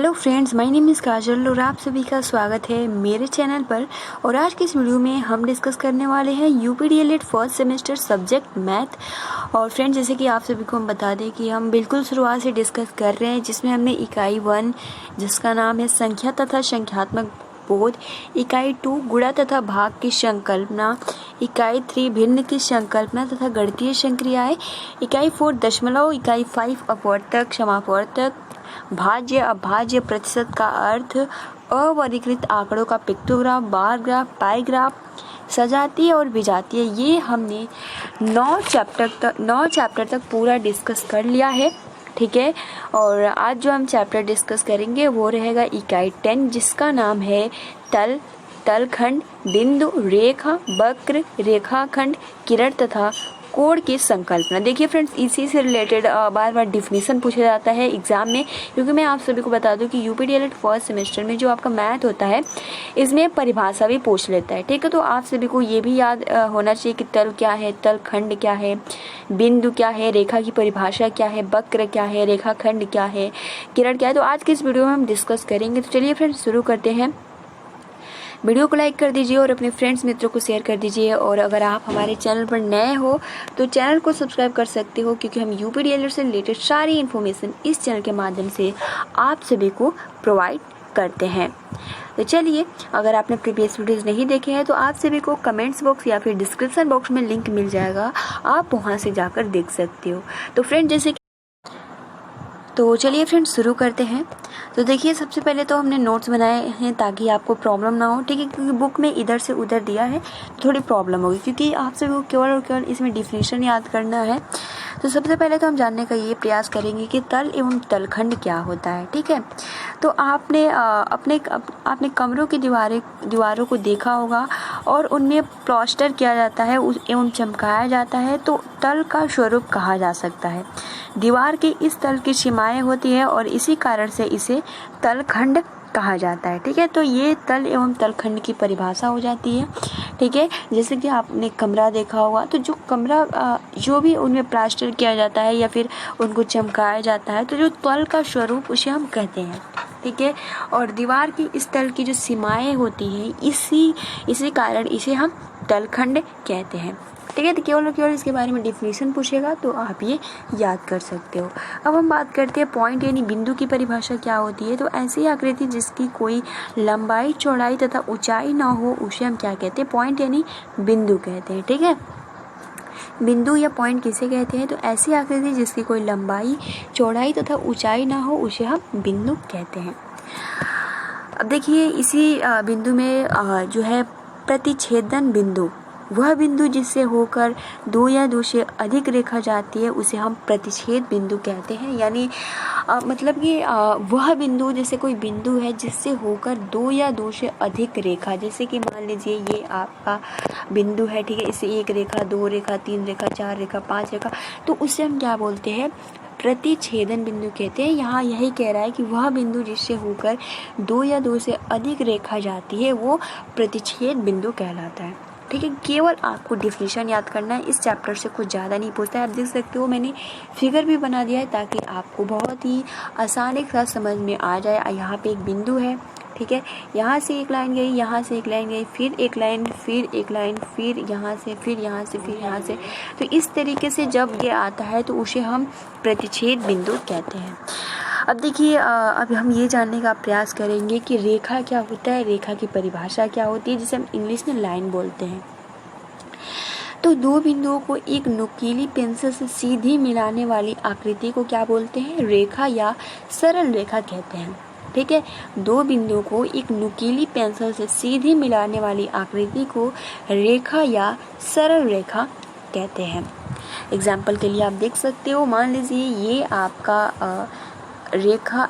Hello friends, my name is Kajal और आप सभी का स्वागत है मेरे चैनल पर। और आज की इस वीडियो में हम डिस्कस करने वाले हैं यूपीडीएलएड फर्स्ट सेमेस्टर सब्जेक्ट मैथ। और फ्रेंड्स, जैसे कि आप सभी को हम बता दें कि हम बिल्कुल शुरुआत से डिस्कस कर रहे हैं, जिसमें हमने इकाई 1 जिसका नाम है संख्या तथा संख्यात्मक बोध, इकाई 2 गुणा तथा भाग की संकल्पना, इकाई 3 भिन्न की संकल्पना तथा गणितीय संक्रियाएं, इकाई 4 दशमलव, इकाई 5 अपवर्तक समापवर्तक, भाज्य अभाज्य प्रतिशत का अर्थ, अवर्गीकृत आंकड़ों का पिक्टोग्राफ, बार ग्राफ, पाई ग्राफ, सजातीय और विजातीय, ये हमने 9 चैप्टर तक पूरा डिस्कस कर लिया है। ठीक है, और आज जो हम चैप्टर डिस्कस करेंगे वो रहेगा इकाई 10 जिसका नाम है तल, तलखंड, बिंदु, रेखा, वक्र, रेखाखंड, किरण तथा कोण की संकल्पना। देखिए फ्रेंड्स, इसी से रिलेटेड बार बार डिफिनीशन पूछा जाता है एग्जाम में, क्योंकि मैं आप सभी को बता दूं कि यूपीडीएलएड फर्स्ट सेमेस्टर में जो आपका मैथ होता है इसमें परिभाषा भी पूछ लेता है। ठीक है, तो आप सभी को ये भी याद होना चाहिए कि तल क्या है, तलखंड क्या है, बिंदु क्या है, रेखा की परिभाषा क्या है, वक्र क्या है, रेखाखंड क्या है, किरण क्या है। तो आज की इस वीडियो में हम डिस्कस करेंगे। तो चलिए फ्रेंड्स शुरू करते हैं। वीडियो को लाइक कर दीजिए और अपने फ्रेंड्स मित्रों को शेयर कर दीजिए। और अगर आप हमारे चैनल पर नए हो तो चैनल को सब्सक्राइब कर सकते हो, क्योंकि हम यूपीडीएलएड से रिलेटेड सारी इन्फॉर्मेशन इस चैनल के माध्यम से आप सभी को प्रोवाइड करते हैं। तो चलिए, अगर आपने प्रीवियस वीडियोस नहीं देखे हैं तो आप सभी को कमेंट्स बॉक्स या फिर डिस्क्रिप्शन बॉक्स में लिंक मिल जाएगा, आप वहां से जाकर देख सकते हो। तो चलिए फ्रेंड्स शुरू करते हैं। तो देखिए, सबसे पहले तो हमने नोट्स बनाए हैं ताकि आपको प्रॉब्लम ना हो। ठीक है, क्योंकि बुक में इधर से उधर दिया है तो थोड़ी प्रॉब्लम होगी, क्योंकि आप सभी को केवल और केवल इसमें डिफिनेशन याद करना है। तो सबसे पहले तो हम जानने का ये प्रयास करेंगे कि तल एवं तलखंड क्या होता है। ठीक है, तो आपने अपने कमरों की दीवारों को देखा होगा और उनमें प्लास्टर किया जाता है एवं चमकाया जाता है, तो तल का स्वरूप कहा जा सकता है। दीवार के इस तल की सीमाएं होती है और इसी कारण से इसे तलखंड कहा जाता है। ठीक है, तो ये तल एवं तलखंड की परिभाषा हो जाती है। ठीक है, जैसे कि आपने कमरा देखा होगा, तो जो कमरा जो भी उनमें प्लास्टर किया जाता है या फिर उनको चमकाया जाता है, तो जो तल का स्वरूप उसे हम कहते हैं। ठीक है, और दीवार की इस तल की जो सीमाएं होती हैं इसी कारण इसे हम तलखंड कहते हैं। ठीक है, तो केवल और केवल इसके बारे में डिफिनेशन पूछेगा तो आप ये याद कर सकते हो। अब हम बात करते हैं पॉइंट यानी बिंदु की परिभाषा क्या होती है। तो ऐसी आकृति जिसकी कोई लंबाई, चौड़ाई तथा ऊंचाई ना हो उसे हम क्या कहते हैं, पॉइंट यानी बिंदु कहते हैं। ठीक है, बिंदु या पॉइंट किसे कहते हैं, तो ऐसी आकृति जिसकी कोई लंबाई, चौड़ाई तथा ऊंचाई ना हो उसे हम बिंदु कहते हैं। अब देखिए, इसी बिंदु में जो है प्रतिच्छेदन बिंदु, वह बिंदु जिससे होकर दो या दो से अधिक रेखा जाती है उसे हम प्रतिच्छेद बिंदु कहते हैं। यानी मतलब कि वह बिंदु, जैसे कोई बिंदु है जिससे होकर दो या दो से अधिक रेखा, जैसे कि मान लीजिए ये आपका बिंदु है। ठीक है, इसे एक रेखा, दो रेखा, तीन रेखा, चार रेखा, पांच रेखा, तो उसे हम क्या बोलते हैं, प्रतिच्छेदन बिंदु कहते हैं। यहाँ यही कह रहा है कि वह बिंदु जिससे होकर दो या दो से अधिक रेखा जाती है वो प्रतिच्छेद बिंदु कहलाता है। ठीक है, केवल आपको डिफिनेशन याद करना है, इस चैप्टर से कुछ ज़्यादा नहीं पूछता है। आप देख सकते हो मैंने फिगर भी बना दिया है ताकि आपको बहुत ही आसानी के साथ समझ में आ जाए। यहाँ पे एक बिंदु है। ठीक है, यहाँ से एक लाइन गई, यहाँ से एक लाइन गई, फिर एक लाइन, फिर एक लाइन, फिर यहाँ से, फिर यहाँ से, फिर यहाँ से। तो इस तरीके से जब ये आता है तो उसे हम प्रतिच्छेद बिंदु कहते हैं। अब देखिए, अब हम ये जानने का प्रयास करेंगे कि रेखा क्या होता है, रेखा की परिभाषा क्या होती है, जिसे हम इंग्लिश में लाइन बोलते हैं। तो दो बिंदुओं को एक नुकीली पेंसिल से सीधी मिलाने वाली आकृति को क्या बोलते हैं, रेखा या सरल रेखा कहते हैं। ठीक है, दो बिंदुओं को एक नुकीली पेंसिल से सीधी मिलाने वाली आकृति को रेखा या सरल रेखा कहते हैं। एग्जाम्पल के लिए आप देख सकते हो, मान लीजिए ये आपका रेखा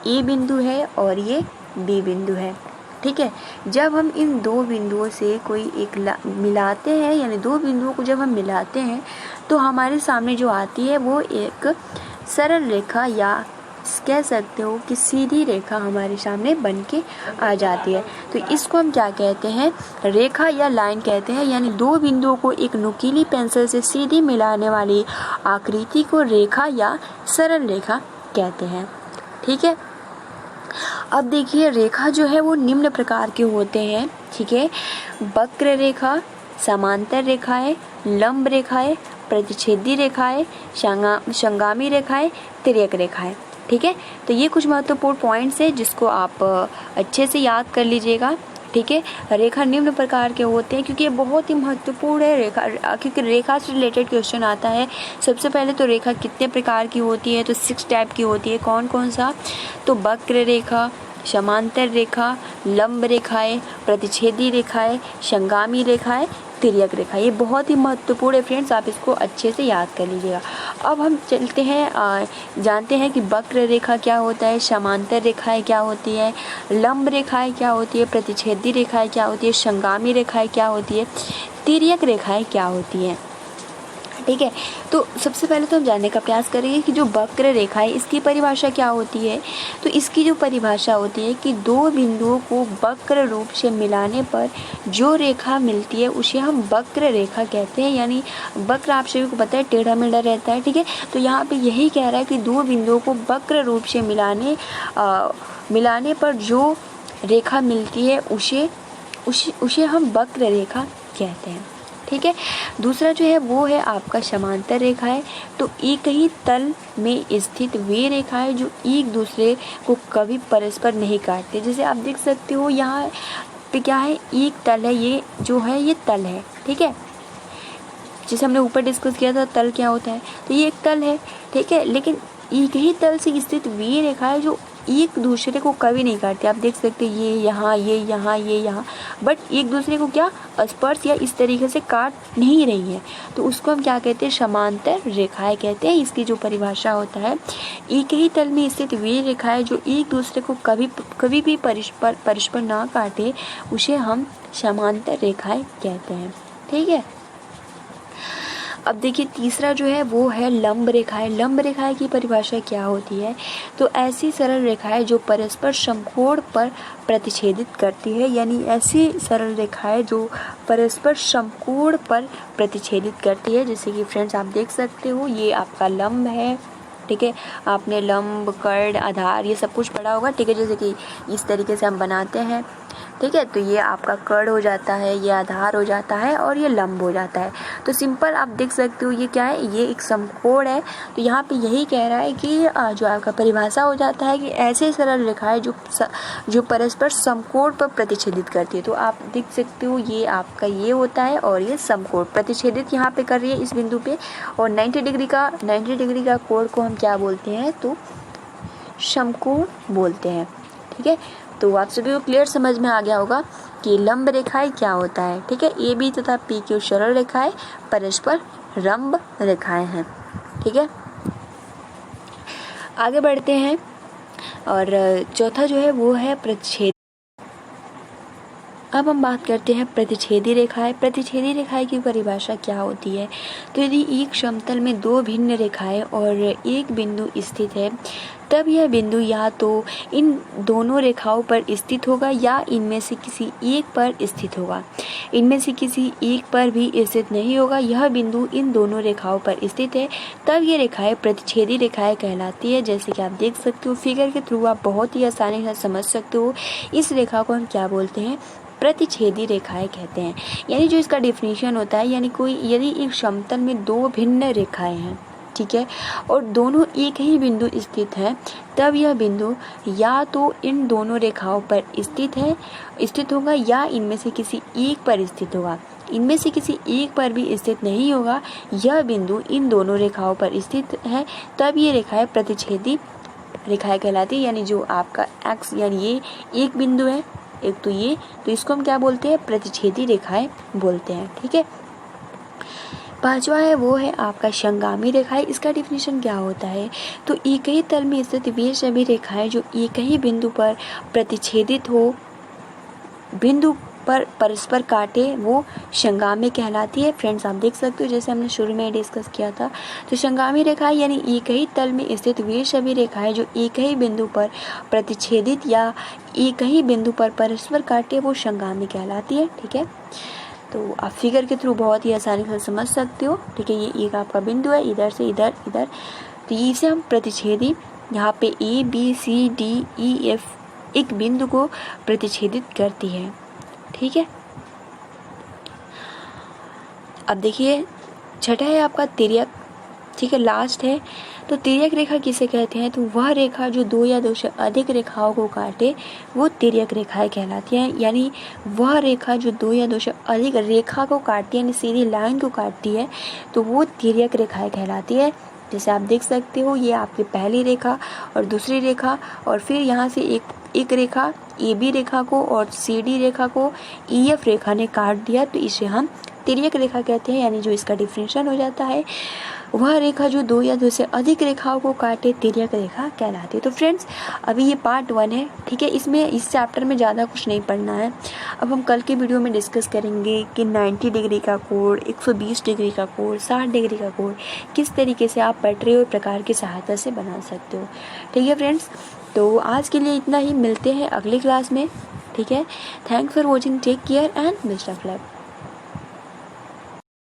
ए बिंदु है और ये बी बिंदु है। ठीक है, जब हम इन दो बिंदुओं से कोई एक मिलाते हैं, यानी दो बिंदुओं को जब हम मिलाते हैं तो हमारे सामने जो आती है वो एक सरल रेखा या कह सकते हो कि सीधी रेखा हमारे सामने बन के आ जाती है। तो इसको हम क्या कहते हैं, रेखा या लाइन कहते हैं। यानी दो बिंदुओं को एक नुकीली पेंसिल से सीधी मिलाने वाली आकृति को रेखा या सरल रेखा कहते हैं। ठीक है, अब देखिए रेखा जो है वो निम्न प्रकार के होते हैं, ठीक है। वक्र रेखा, समांतर रेखाएं, लंब रेखाएं, प्रतिच्छेदी रेखाएं, संगामी रेखाएं, तिर्यक रेखाएं, ठीक है। तो ये कुछ महत्वपूर्ण पॉइंट्स है जिसको आप अच्छे से याद कर लीजिएगा, ठीक है। रेखा निम्न प्रकार के होते हैं क्योंकि ये बहुत ही महत्वपूर्ण है रेखा, क्योंकि रेखा से रिलेटेड क्वेश्चन आता है। सबसे पहले तो रेखा कितने प्रकार की होती है, तो 6 टाइप की होती है। कौन कौन सा, तो वक्र रेखा, समांतर रेखा, लंब रेखाएं, प्रतिच्छेदी रेखाएं, संगामी रेखाएं, तिर्यक रेखा। ये बहुत ही महत्वपूर्ण है फ्रेंड्स, आप इसको अच्छे से याद कर लीजिएगा। अब हम चलते हैं जानते हैं कि वक्र रेखा क्या होता है, समांतर रेखाएं क्या होती है, लंब रेखाएं क्या होती है, प्रतिच्छेदी रेखाएं क्या होती है, संगामी रेखाएं क्या होती है, तिर्यक रेखाएं क्या होती हैं, ठीक है। तो सबसे पहले तो हम जानने का प्रयास करेंगे कि जो वक्र रेखा है इसकी परिभाषा क्या होती है। तो इसकी जो परिभाषा होती है कि दो बिंदुओं को वक्र रूप से मिलाने पर जो रेखा मिलती है उसे हम वक्र रेखा कहते हैं। यानी वक्र आप सभी को पता है टेढ़ा मेढ़ा रहता है, ठीक है। तो यहाँ पे यही कह रहा है कि दो बिंदुओं को वक्र रूप से मिलाने पर जो रेखा मिलती है उसे हम वक्र रेखा कहते हैं, ठीक है। दूसरा जो है वो है आपका समांतर रेखा है। तो एक ही तल में स्थित वे रेखाएं जो एक दूसरे को कभी परस्पर नहीं काटते। जैसे आप देख सकते हो यहाँ पे क्या है, एक तल है, ये जो है ये तल है, ठीक है। जैसे हमने ऊपर डिस्कस किया था तल क्या होता है, तो ये एक तल है, ठीक है। लेकिन एक ही तल से स्थित वे रेखाएं जो एक दूसरे को कभी नहीं काटते। आप देख सकते हैं ये यहाँ, ये यहाँ, ये यहाँ, बट एक दूसरे को क्या स्पर्श या इस तरीके से काट नहीं रही है, तो उसको हम क्या कहते हैं, समांतर रेखाएं कहते हैं। इसकी जो परिभाषा होता है, एक ही तल में स्थित वे रेखाएं जो एक दूसरे को कभी भी परस्पर ना काटे उसे हम समांतर रेखाएं कहते हैं, ठीक है। अब देखिए तीसरा जो है वो है लंब रेखाएं। लंब रेखाएं की परिभाषा क्या होती है, तो ऐसी सरल रेखाएं जो परस्पर समकोण पर प्रतिच्छेदित करती है। यानी ऐसी सरल रेखाएं जो परस्पर समकोण पर प्रतिच्छेदित करती है। जैसे कि फ्रेंड्स आप देख सकते हो ये आपका लंब है, ठीक है। आपने लंब, कर्ण, आधार ये सब कुछ पढ़ा होगा, ठीक है। जैसे कि इस तरीके से हम बनाते हैं, ठीक है। तो ये आपका कर्ण हो जाता है, ये आधार हो जाता है और ये लंब हो जाता है। तो सिंपल आप देख सकते हो ये क्या है, ये एक समकोण है। तो यहाँ पे यही कह रहा है कि जो आपका परिभाषा हो जाता है कि ऐसे सरल रेखाएं जो परस्पर समकोण पर प्रतिच्छेदित करती है। तो आप देख सकते हो ये आपका ये होता है और ये समकोण प्रतिच्छेदित यहाँ पे कर रही है इस बिंदु पे। और 90 डिग्री का कोण को हम क्या बोलते हैं, तो समकोण बोलते हैं, ठीक है। तो आप सभी को क्लियर समझ में आ गया होगा कि लंब रेखाएं क्या होता है, ठीक है। ए बी तथा पी क्यू सरल रेखाएं परस्पर लंब रेखाएं हैं, ठीक है। आगे बढ़ते हैं और चौथा जो है वो है प्रतिच्छेद। अब हम बात करते हैं प्रतिच्छेदी रेखाएं। प्रतिच्छेदी रेखाएं की परिभाषा क्या होती है, तो यदि एक समतल में दो भिन्न रेखाएं और एक बिंदु स्थित है तब यह बिंदु या तो इन दोनों रेखाओं पर स्थित होगा या इनमें से किसी एक पर स्थित होगा। इनमें से किसी एक पर भी स्थित नहीं होगा। यह बिंदु इन दोनों रेखाओं पर स्थित है तब ये रेखाएं प्रतिच्छेदी रेखाएं कहलाती है। जैसे कि आप देख सकते हो फिगर के थ्रू आप बहुत ही आसानी से समझ सकते हो। इस रेखा को हम क्या बोलते हैं, प्रतिच्छेदी रेखाएं कहते हैं। यानी जो इसका डेफिनेशन होता है, यानी कोई यदि एक समतल में दो भिन्न रेखाएं हैं, ठीक है, और दोनों एक ही बिंदु स्थित हैं, तब यह बिंदु या तो इन दोनों रेखाओं पर स्थित होगा या इनमें से किसी एक पर स्थित होगा। इनमें से किसी एक पर भी स्थित नहीं होगा। यह बिंदु इन दोनों रेखाओं पर स्थित है तब ये रेखाएं प्रतिच्छेदी रेखाएं कहलाती है। यानी जो आपका एक्स यानी ये एक बिंदु है, एक तो ये, तो इसको हम क्या बोलते हैं, प्रतिच्छेदी रेखाएं बोलते हैं, ठीक है। पांचवा है वो है आपका संगामी रेखाएं। इसका डिफिनेशन क्या होता है, तो एक ही तल में स्थित वे सभी रेखाएं जो एक ही बिंदु पर प्रतिच्छेदित हो, बिंदु पर परस्पर काटे, वो संगामी कहलाती है। फ्रेंड्स आप देख सकते हो जैसे हमने शुरू में डिस्कस किया था, तो संगामी रेखाएं यानी एक ही तल में स्थित वे सभी रेखाएं जो एक ही बिंदु पर प्रतिच्छेदित या एक ही बिंदु पर परस्पर काटे, वो संगामी कहलाती है, ठीक है। तो आप फिगर के थ्रू बहुत ही आसानी से समझ सकते हो, ठीक है। ये एक आपका बिंदु है, इधर से इधर इधर, तो इसे हम प्रतिच्छेदी, यहाँ पे A B C D E F एक बिंदु को प्रतिच्छेदित करती है। ठीक है, अब देखिए छठा है आपका तिर्यक। ठीक है, लास्ट है। तो तिर्यक रेखा किसे कहते हैं? तो वह रेखा जो 2 या 2 से अधिक रेखाओं को काटे वो तिर्यक रेखाएं कहलाती हैं। यानी वह रेखा जो 2 या 2 से अधिक रेखा को काटती है, यानी सीधी लाइन को काटती है, तो वो तिर्यक रेखाएं कहलाती है। जैसे आप देख सकते हो, ये आपकी पहली रेखा और दूसरी रेखा, और फिर यहाँ से एक रेखा AB रेखा को और CD रेखा को EF रेखा ने काट दिया, तो इसे हम तिर्यक रेखा कहते हैं। यानी जो इसका डिफरेंशियल हो जाता है, वह रेखा जो 2 या 2 से अधिक रेखाओं को काटे तिर्यक रेखा कहलाती है। तो फ्रेंड्स, अभी ये पार्ट 1 है। ठीक है, इसमें इस चैप्टर में ज़्यादा कुछ नहीं पढ़ना है। अब हम कल के वीडियो में डिस्कस करेंगे कि 90 डिग्री का कोण, 120 डिग्री का कोण, 60 डिग्री का कोण किस तरीके से आप पटरी और प्रकार की सहायता से बना सकते हो। ठीक है फ्रेंड्स, तो आज के लिए इतना ही। मिलते हैं अगली क्लास में। ठीक है, thanks for watching, take care and best of luck.